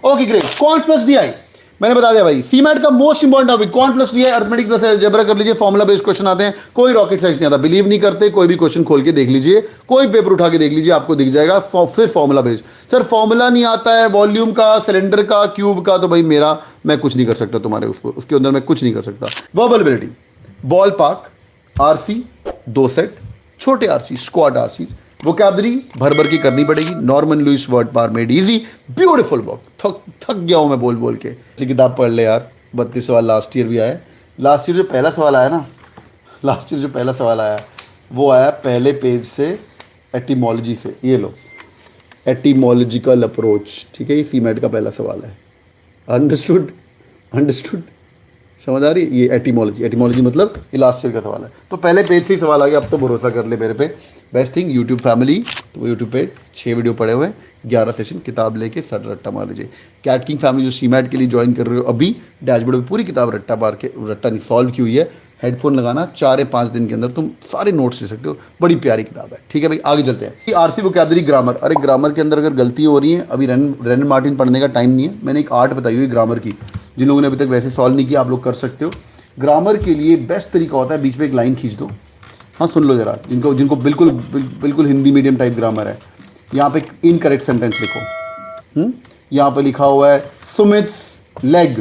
Okay great, cons plus D I मैंने बता दिया भाई। सीमैट का most important topic con plus D I, arithmetic plus algebra कर लीजिए, फॉर्मूला बेस्ड क्वेश्चन आते हैं, कोई रॉकेट साइंस नहीं आता। बिलीव नहीं करते, कोई भी क्वेश्चन खोल के देख लीजिए, कोई पेपर उठा के देख लीजिए, आपको दिख जाएगा सिर्फ फॉर्मूला बेस्ड। सर फॉर्मूला नहीं आता है वॉल्यूम का, सिलेंडर का, क्यूब का, तो भाई मैं कुछ नहीं कर सकता तुम्हारे उसके अंदर मैं कुछ नहीं कर सकता। Verbal ability, ball park, RC 2 set, छोटे आरसी, स्क्वाड आरसी, वोकैबुलरी भर भर की करनी पड़ेगी। Norman Lewis word power made easy, beautiful book. थक गया हूं मैं बोल बोल के। किताब पढ़ ले यार, 32 सवाल लास्ट ईयर भी आए। लास्ट ईयर जो पहला सवाल आया ना, लास्ट ईयर जो पहला सवाल आया वो आया पहले पेज से एटिमोलॉजी से। ये लो, एटिमोलॉजिकल अप्रोच, ठीक है, ये सीमेट का पहला सवाल है। अंडरस्टूड, अंडरस्टूड, समझ आ रही है? ये एटिमोलॉजी मतलब ये लास्ट ईयर का सवाल है, तो पहले पेज से ही सवाल आ गया। अब तो भरोसा कर ले मेरे पे। बेस्ट थिंग यूट्यूब फैमिली, तो यूट्यूब पे 6 वीडियो पड़े हुए हैं, 11 सेशन, किताब लेके सर रट्टा मार लीजिए। कैट किंग फैमिली जो सीमैट के लिए ज्वाइन कर रहे हो अभी, डैशबोर्ड पे पूरी किताब रट्टा मार के, रट्टा नहीं सॉल्व की हुई है। हेडफोन लगाना, 4 या 5 दिन के अंदर तुम सारे नोट्स ले सकते हो। बड़ी प्यारी किताब है, ठीक है भाई। आगे चलते हैं। आरसी वोकैबुलरी ग्रामर, अरे ग्रामर के अंदर अगर गलती हो रही है, अभी रेन मार्टिन पढ़ने का टाइम नहीं है। मैंने एक आर्ट बताई हुई ग्रामर की, जिन लोगों ने अभी तक वैसे सॉल्व नहीं किया, आप लोग कर सकते हो। ग्रामर के लिए बेस्ट तरीका होता है बीच में एक लाइन खींच दो। हाँ सुन लो जरा, जिनको बिल्कुल हिंदी मीडियम टाइप ग्रामर है, यहाँ पे इनकरेक्ट सेंटेंस लिखो। यहाँ पे लिखा हुआ है सुमित्स लेग,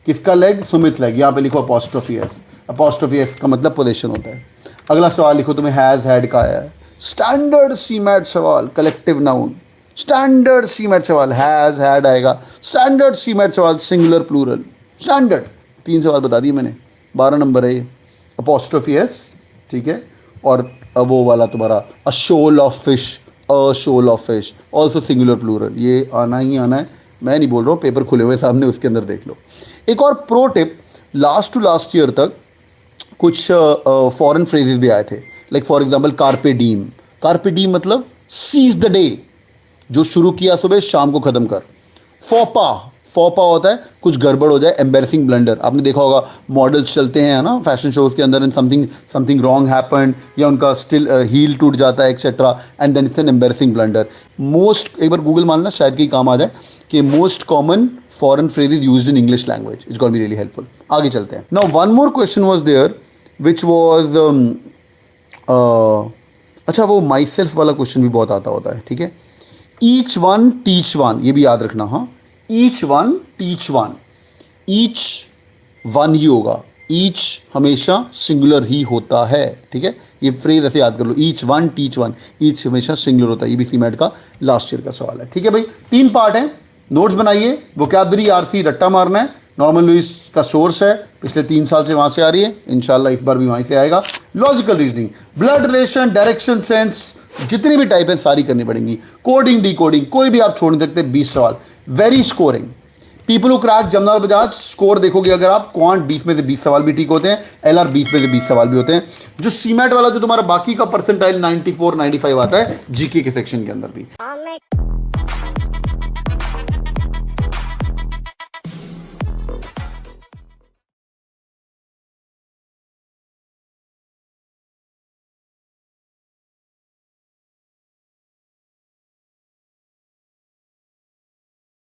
किसका लेग? सुमित लेग। यहाँ पे लिखो अपॉस्ट्रोफी एस, अपॉस्ट्रोफी एस का मतलब पोजीशन होता है। अगला सवाल लिखो, तुम्हें हैज हैड का आया है, स्टैंडर्ड सीमैट सवाल, कलेक्टिव नाउन, स्टैंडर्ड सीमैट सवाल हैज हैड आएगा। स्टैंडर्ड सीमैट सवाल सिंगुलर प्लूरल, स्टैंडर्ड 3 सवाल बता दिए मैंने, 12 नंबर है ये। अपॉस्ट्रोफी एस, ठीक है, और वो वाला तुम्हारा a shoal of fish, a shoal of fish, also singular plural, ये आना ही आना है। मैं नहीं बोल रहा हूँ, पेपर खुले हुए सामने, उसके अंदर देख लो। एक और pro tip, last to last year तक कुछ फॉरेन फ्रेजेस भी आए थे, like for example carpe diem. Carpe diem मतलब सीज द डे, जो शुरू किया सुबह शाम को ख़त्म कर। फोपा, फोपा होता है कुछ गड़बड़ हो जाए, एम्बेरसिंग ब्लंडर। आपने देखा होगा मॉडल्स चलते हैं ना फैशन शोज़ के अंदर, एंड समथिंग रॉन्ग हैपेंड, या उनका स्टिल हील टूट जाता है etcetera, and then it's an embarrassing blunder. Most, एक बार गूगल मारना, शायद कहीं काम आ जाए, कि most common foreign phrases used in English language. It's gonna be really helpful. आगे चलते हैं। Now one more question was there which was, अच्छा वो माई सेल्फ वाला क्वेश्चन भी बहुत आता होता है, ठीक है। ईच वन टीच वन, ये भी याद रखना। हाँ, each one teach one, each one ही होगा, ईच हमेशा सिंगुलर ही होता है, ठीक है। ये फ्रेज ऐसे याद कर लो, each one teach one, each हमेशा सिंगुलर होता है। ये भी सीमैट का लास्ट ईयर का सवाल है, ठीक है भाई। 3 पार्ट हैं, नोट्स बनाइए, वोकैबुलरी आरसी रट्टा मारना है, नॉर्मन लुइस का सोर्स है, पिछले 3 साल से वहाँ से आ रही है, इंशाल्लाह इस बार भी वहीं से आएगा। Logical reasoning, blood relation, direction sense, जितनी भी टाइप है सारी करनी पड़ेंगी। कोडिंग डिकोडिंग कोई भी आप छोड़ नहीं सकते। 20 सवाल, very scoring. People who crack Jamnalal Bajaj, score देखोगे अगर आप, क्वांट 20 में से 20 सवाल भी ठीक होते हैं, एलआर 20 में से 20 सवाल भी होते हैं। जो सीमैट वाला जो तुम्हारा बाकी का परसेंटाइल 94 95 आता है जीके के सेक्शन के अंदर भी।